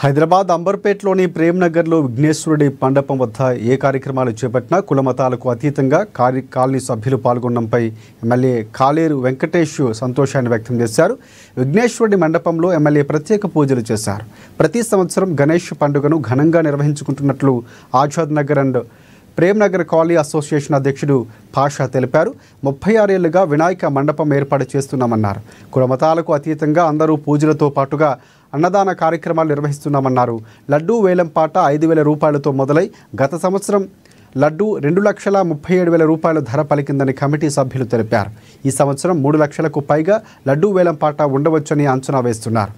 హైదరాబాద్ అంబర్పేటలోని ప్రేమ్నగర్లో విఘ్నేశ్వరుడి మండపం వద్ద ఏ కార్యక్రమాలు చేపట్టినా కులమతాలకు అతీతంగా కాలనీ సభ్యులు పాల్గొనడంపై ఎమ్మెల్యే కాలేరు వెంకటేష్ సంతోషాన్ని వ్యక్తం చేశారు. విఘ్నేశ్వరుడి మండపంలో ఎమ్మెల్యే ప్రత్యేక పూజలు చేశారు. ప్రతి సంవత్సరం గణేష్ పండుగను ఘనంగా నిర్వహించుకుంటున్నట్లు Azad Nagar and Premnagar colony association అధ్యక్షుడు పాషా తెలిపారు. 36 ఏళ్లుగా వినాయక మండపం ఏర్పాటు చేస్తున్నామన్నారు. కులమతాలకు అతీతంగా అందరూ పూజలతో పాటుగా అన్నదాన కార్యక్రమాలు నిర్వహిస్తున్నామన్నారు. లడ్డూ వేలం పాట 5,000 రూపాయలతో మొదలై గత సంవత్సరం లడ్డూ 2,37,000 రూపాయల ధర పలికిందని కమిటీ సభ్యులు తెలిపారు. ఈ సంవత్సరం 3 లక్షలకు పైగా లడ్డూ వేలం పాట ఉండవచ్చని అంచనా వేస్తున్నారు.